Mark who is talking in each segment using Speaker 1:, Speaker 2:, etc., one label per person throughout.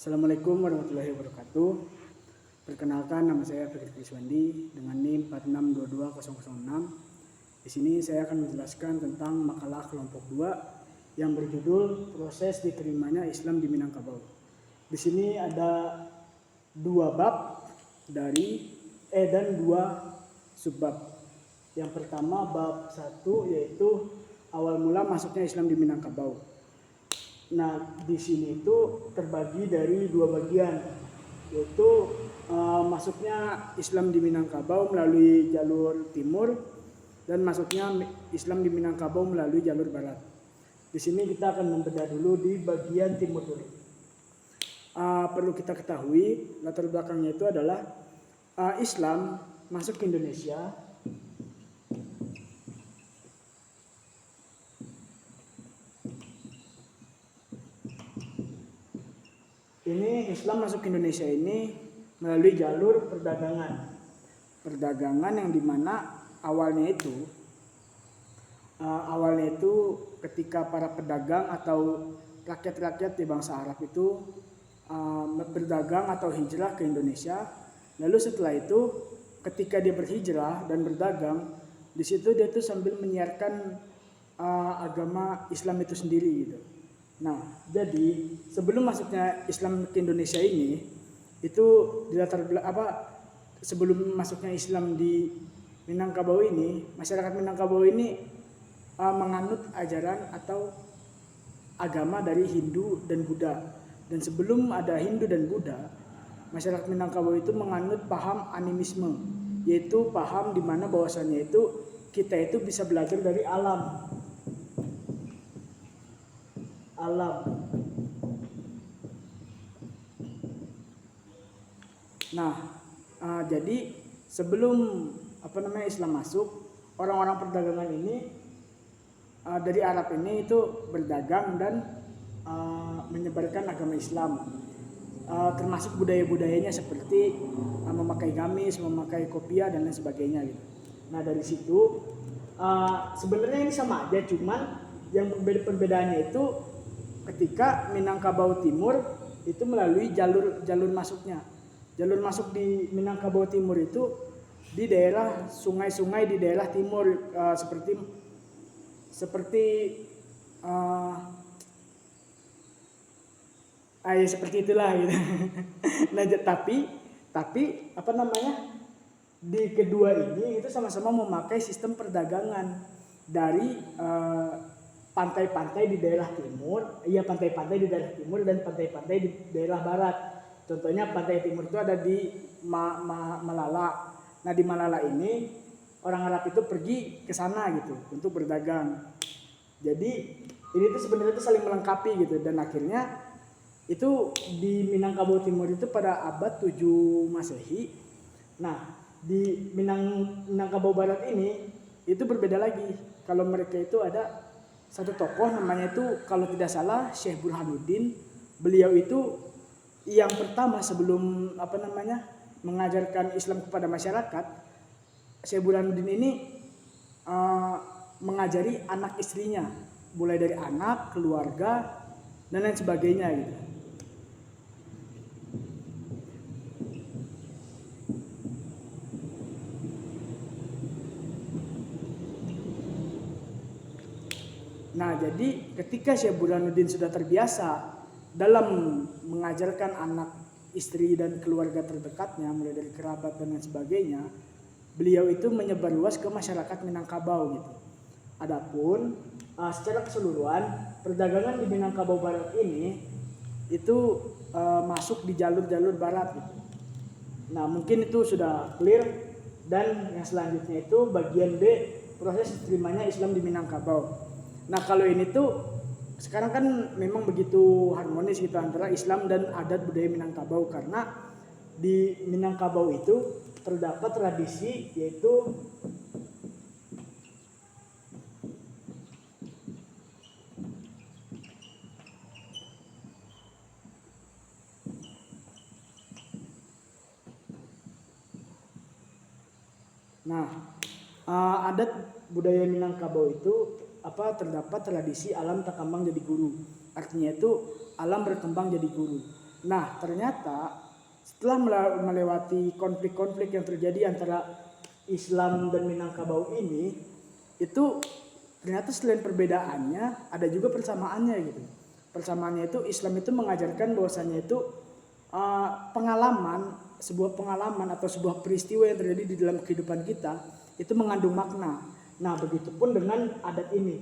Speaker 1: Assalamualaikum warahmatullahi wabarakatuh. Perkenalkan, nama saya Fikri Kriswandi dengan NIM 4622006. Di sini saya akan menjelaskan tentang makalah kelompok 2 yang berjudul Proses Diterimanya Islam di Minangkabau. Di sini ada 2 bab dan 2 subbab. Yang pertama bab 1 yaitu awal mula masuknya Islam di Minangkabau. Nah, di sini itu terbagi dari 2 bagian, yaitu masuknya Islam di Minangkabau melalui jalur timur dan masuknya Islam di Minangkabau melalui jalur barat. Di sini kita akan membedah dulu di bagian timur dulu. Perlu kita ketahui latar belakangnya itu adalah Islam masuk ke Indonesia ini melalui jalur perdagangan yang dimana awalnya itu ketika para pedagang atau rakyat-rakyat di bangsa Arab itu berdagang atau hijrah ke Indonesia. Lalu setelah itu ketika dia berhijrah dan berdagang, di situ dia tuh sambil menyiarkan agama Islam itu sendiri gitu. Nah, jadi sebelum masuknya Islam ke Indonesia ini, itu sebelum masuknya Islam di Minangkabau ini, masyarakat Minangkabau ini menganut ajaran atau agama dari Hindu dan Buddha. Dan sebelum ada Hindu dan Buddha, masyarakat Minangkabau itu menganut paham animisme, yaitu paham di mana bahwasannya itu kita itu bisa belajar dari alam. Nah, jadi sebelum Islam masuk, orang-orang perdagangan ini dari Arab ini itu berdagang dan menyebarkan agama Islam, termasuk budaya-budayanya seperti memakai gamis, memakai kopiah dan lain sebagainya gitu. Nah, dari situ sebenarnya ini sama aja, cuman yang perbedaannya itu ketika Minangkabau Timur itu melalui jalur masuknya. Jalur masuk di Minangkabau Timur itu di daerah sungai-sungai di daerah timur, seperti itulah gitu. Nah, tapi di kedua ini itu sama-sama memakai sistem perdagangan dari pantai-pantai di daerah timur, pantai-pantai di daerah timur dan pantai-pantai di daerah barat. Contohnya pantai timur itu ada di Malala. Nah, di Malala ini orang Arab itu pergi ke sana gitu untuk berdagang. Jadi ini tuh sebenarnya itu saling melengkapi gitu, dan akhirnya itu di Minangkabau Timur itu pada abad 7 Masehi. Nah, di Minangkabau Barat ini itu berbeda lagi. Kalau mereka itu ada satu tokoh namanya itu kalau tidak salah Syekh Burhanuddin. Beliau itu yang pertama sebelum mengajarkan Islam kepada masyarakat. Syekh Burhanuddin ini mengajari anak istrinya, mulai dari anak, keluarga dan lain sebagainya gitu. Nah, jadi ketika Syekh Burhanuddin sudah terbiasa dalam mengajarkan anak, istri dan keluarga terdekatnya, mulai dari kerabat dan lain sebagainya, beliau itu menyebarluas ke masyarakat Minangkabau gitu. Adapun secara keseluruhan perdagangan di Minangkabau Barat ini itu masuk di jalur-jalur barat gitu. Nah, mungkin itu sudah clear, dan yang selanjutnya itu bagian B, proses diterimanya Islam di Minangkabau. Nah, kalau ini tuh sekarang kan memang begitu harmonis gitu antara Islam dan adat budaya Minangkabau, karena di Minangkabau itu terdapat tradisi yaitu adat budaya Minangkabau itu terdapat tradisi alam tak kembang jadi guru. Artinya itu alam berkembang jadi guru. Nah ternyata setelah melewati konflik-konflik yang terjadi antara Islam dan Minangkabau ini, itu ternyata selain perbedaannya ada juga persamaannya gitu. Persamaannya itu Islam itu mengajarkan bahwasanya itu sebuah pengalaman atau sebuah peristiwa yang terjadi di dalam kehidupan kita itu mengandung makna. Nah begitupun dengan adat ini.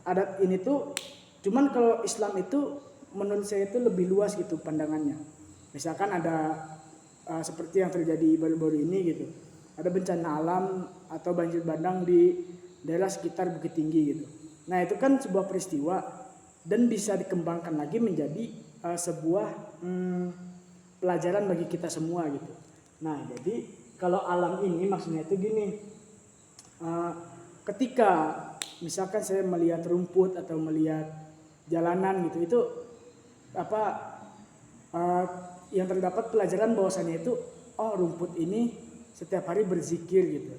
Speaker 1: Adat ini tuh cuman kalau Islam itu menurut saya itu lebih luas gitu pandangannya. Misalkan ada seperti yang terjadi baru-baru ini gitu. Ada bencana alam atau banjir bandang di daerah sekitar Bukit Tinggi gitu. Nah itu kan sebuah peristiwa dan bisa dikembangkan lagi menjadi sebuah pelajaran bagi kita semua gitu. Nah jadi kalau alam ini maksudnya itu gini, ketika misalkan saya melihat rumput atau melihat jalanan gitu, itu yang terdapat pelajaran bahwasannya itu rumput ini setiap hari berzikir gitu.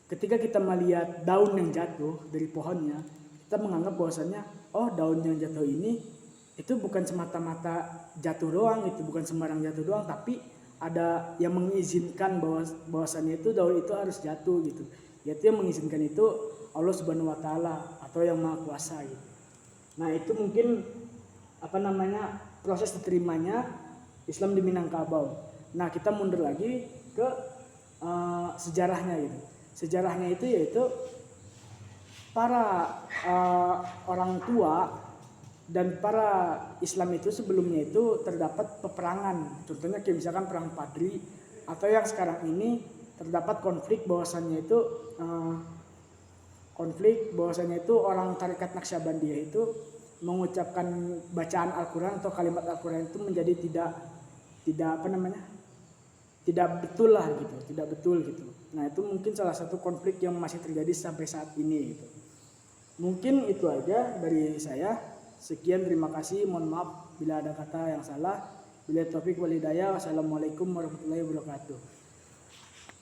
Speaker 1: Ketika kita melihat daun yang jatuh dari pohonnya, kita menganggap bahwasannya daun yang jatuh ini itu bukan semata-mata jatuh doang gitu, bukan sembarang jatuh doang, tapi ada yang mengizinkan bahwasannya itu daun itu harus jatuh gitu. Yaitu yang mengizinkan itu Allah Subhanahu wa taala atau yang Maha Kuasa gitu. Nah, itu mungkin proses diterimanya Islam di Minangkabau. Nah, kita mundur lagi ke sejarahnya gitu. Sejarahnya itu yaitu para orang tua dan para Islam itu sebelumnya itu terdapat peperangan. Contohnya kayak misalkan perang Padri, atau yang sekarang ini terdapat konflik bahwasannya itu orang tarekat Naqsyabandiyah itu mengucapkan bacaan Al-Quran atau kalimat Al-Quran itu menjadi tidak betul lah gitu, tidak betul gitu. Nah itu mungkin salah satu konflik yang masih terjadi sampai saat ini gitu. Mungkin itu aja dari saya. Sekian, terima kasih, mohon maaf bila ada kata yang salah. Bila taufik wal hidayah. Wassalamualaikum warahmatullahi wabarakatuh.